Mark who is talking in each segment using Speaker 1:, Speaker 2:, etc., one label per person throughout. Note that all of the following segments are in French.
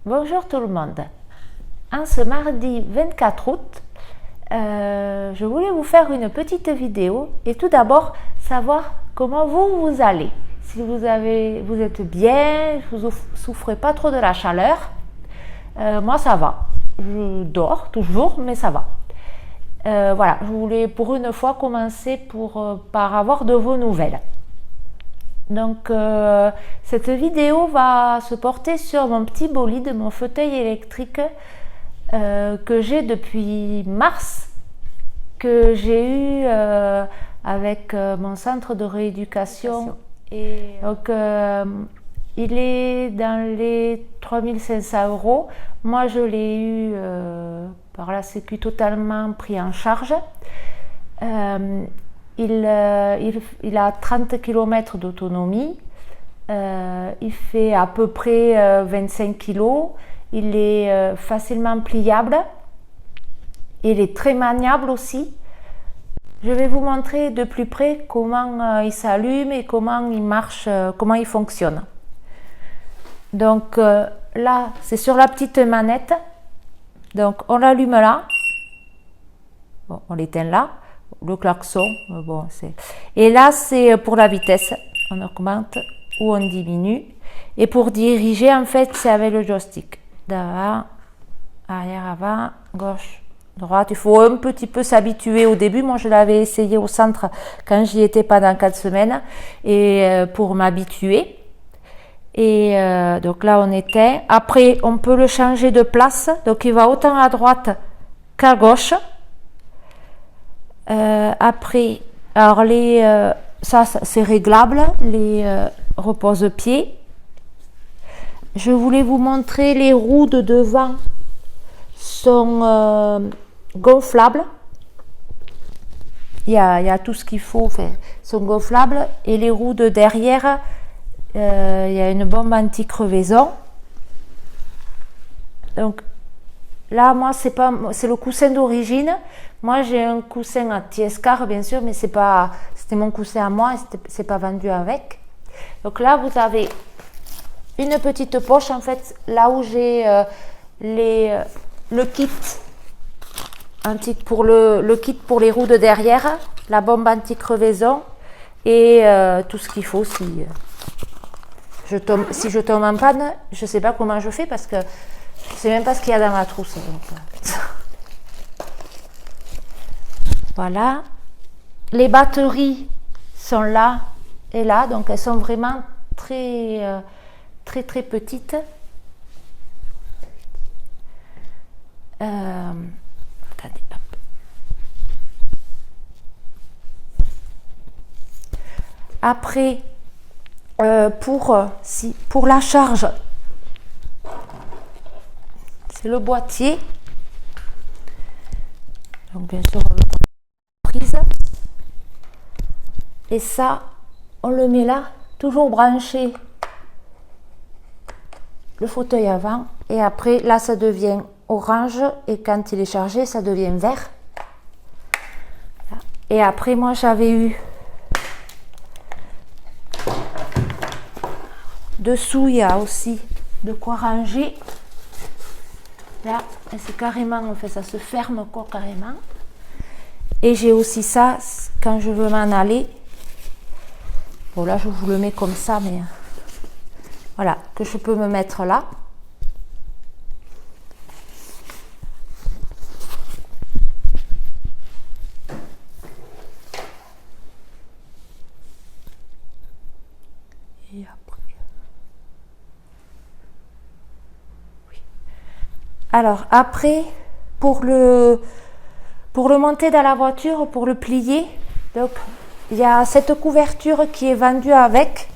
Speaker 1: Bonjour tout le monde. En ce mardi 24 août, je voulais vous faire une petite vidéo et tout d'abord savoir comment vous allez. Si vous êtes bien, vous ne souffrez pas trop de la chaleur. Moi ça va. Je dors toujours, mais ça va. Voilà, je voulais pour une fois commencer par avoir de vos nouvelles. Donc cette vidéo va se porter sur mon petit bolide, mon fauteuil électrique que j'ai depuis mars, que j'ai eu avec mon centre de rééducation. Et donc il est dans les 3500 €. Moi je l'ai eu par la Sécu totalement pris en charge. Il a 30 km d'autonomie, il fait à peu près 25 kg, il est facilement pliable, il est très maniable aussi. Je vais vous montrer de plus près comment il s'allume et comment il marche, comment il fonctionne. Donc là, c'est sur la petite manette, donc on l'allume là, bon, on l'éteint là. Le klaxon, bon, et là c'est pour la vitesse, on augmente ou on diminue, et pour diriger en fait c'est avec le joystick, d'avant, arrière, avant, gauche, droite. Il faut un petit peu s'habituer au début. Moi je l'avais essayé au centre quand j'y étais pendant 4 semaines et pour m'habituer, et donc là on éteint. Après on peut le changer de place, donc il va autant à droite qu'à gauche. Après, alors ça c'est réglable, les repose-pieds. Je voulais vous montrer, les roues de devant sont gonflables. Il y a tout ce qu'il faut, enfin, sont gonflables. Et les roues de derrière, il y a une bombe anti-crevaison. Donc là, moi, c'est le coussin d'origine. Moi, j'ai un coussin anti-escar, bien sûr, mais c'était mon coussin à moi et c'est pas vendu avec. Donc là, vous avez une petite poche, en fait, là où j'ai le kit pour le kit pour les roues de derrière, la bombe anti-crevaison et tout ce qu'il faut si je tombe en panne. Je sais pas comment je fais parce que je sais même pas ce qu'il y a dans ma trousse. Donc. Voilà. Les batteries sont là et là, donc elles sont vraiment très petites. Attendez, hop. Après, pour la charge, c'est le boîtier. Donc bien sûr prise. Et ça, on le met là, toujours branché le fauteuil avant. Et après, là, ça devient orange. Et quand il est chargé, ça devient vert. Et après, moi, j'avais eu dessous, il y a aussi de quoi ranger. Là, c'est carrément, en fait, ça se ferme quoi, carrément. Et j'ai aussi ça quand je veux m'en aller. Bon, là, je vous le mets comme ça, mais voilà, que je peux me mettre là. Et après. Oui. Alors, après, pour le monter dans la voiture, pour le plier, donc il y a cette couverture qui est vendue avec.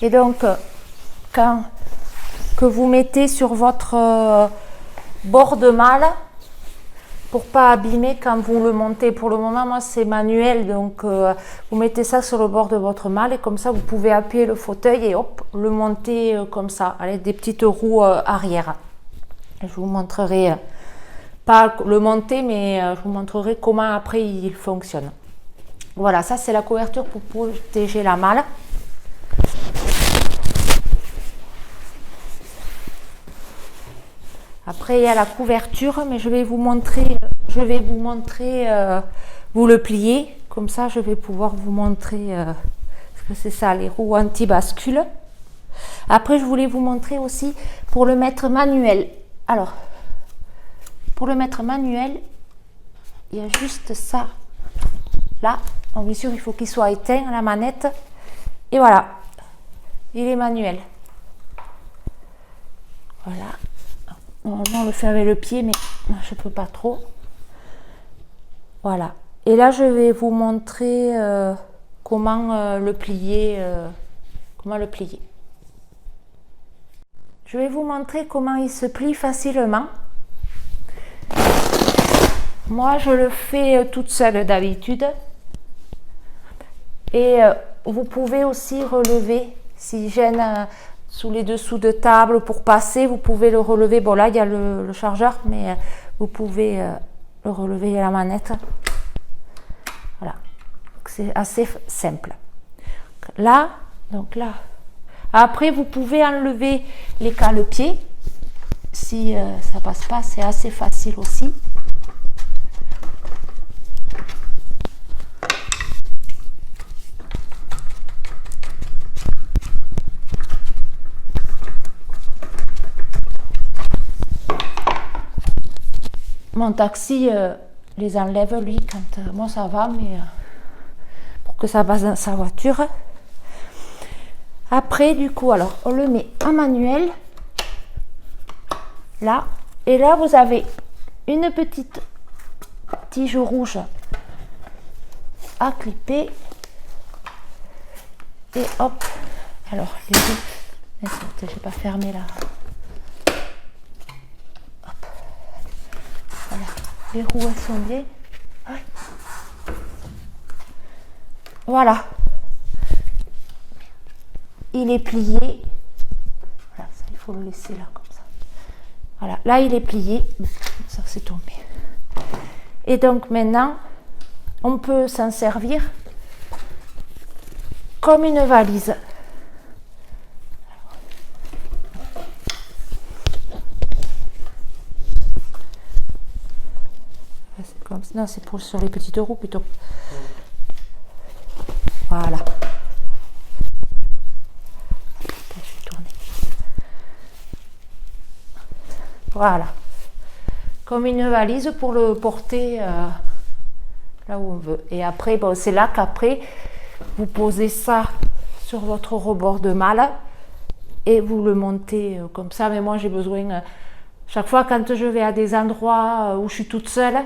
Speaker 1: Et donc que vous mettez sur votre bord de malle pour pas abîmer quand vous le montez. Pour le moment, moi c'est manuel, donc vous mettez ça sur le bord de votre malle et comme ça vous pouvez appuyer le fauteuil et hop, le monter comme ça, avec des petites roues arrière. Je vous montrerai pas le monter, mais je vous montrerai comment après il fonctionne. Voilà, ça c'est la couverture pour protéger la malle. Après, il y a la couverture, mais je vais vous montrer, vous le plier. Comme ça, je vais pouvoir vous montrer, parce que c'est ça, les roues anti-bascule. Après, je voulais vous montrer aussi pour le mettre manuel. Alors, pour le mettre manuel, il y a juste ça. Là, donc bien sûr, il faut qu'il soit éteint, la manette. Et voilà, il est manuel. Voilà. Normalement, on le fait avec le pied, mais je ne peux pas trop. Voilà. Et là, je vais vous montrer comment le plier. Je vais vous montrer comment il se plie facilement. Moi, je le fais toute seule d'habitude. Et vous pouvez aussi relever, si gêne sous les dessous de table pour passer, vous pouvez le relever. Bon, là, il y a le chargeur, mais vous pouvez le relever à la manette. Voilà. C'est assez simple. Là, donc là. Après, vous pouvez enlever les cale-pieds. Si ça passe pas, c'est assez facile aussi. Mon taxi les enlève lui quand moi ça va, mais pour que ça passe dans sa voiture. Après du coup, alors on le met en manuel là, et là vous avez une petite tige rouge à clipper et hop. Alors les deux, je n'ai pas fermé là. Voilà, les roues elles sont bien. Voilà, il est plié. Voilà, ça, il faut le laisser là comme ça. Voilà, là il est plié. Ça c'est tombé. Et donc maintenant, on peut s'en servir comme une valise. Non, c'est pour sur les petites roues plutôt. Voilà. Je vais tourner. Voilà. Comme une valise pour le porter là où on veut. Et après, bon, c'est là qu'après, vous posez ça sur votre rebord de malle et vous le montez comme ça. Mais moi, j'ai besoin, chaque fois quand je vais à des endroits où je suis toute seule,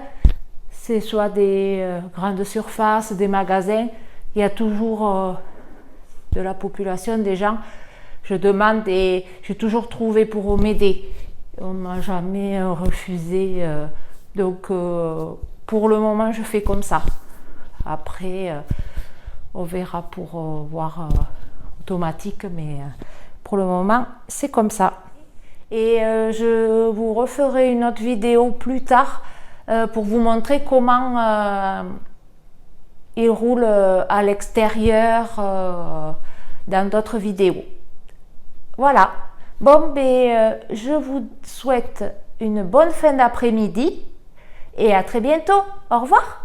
Speaker 1: c'est soit des grandes surfaces, des magasins, il y a toujours de la population, des gens. Je demande et j'ai toujours trouvé pour m'aider. On ne m'a jamais refusé. Donc, pour le moment, je fais comme ça. Après, on verra pour voir automatique, mais pour le moment, c'est comme ça. Et je vous referai une autre vidéo plus tard pour vous montrer comment il roule à l'extérieur dans d'autres vidéos. Voilà. Bon, ben, je vous souhaite une bonne fin d'après-midi et à très bientôt. Au revoir.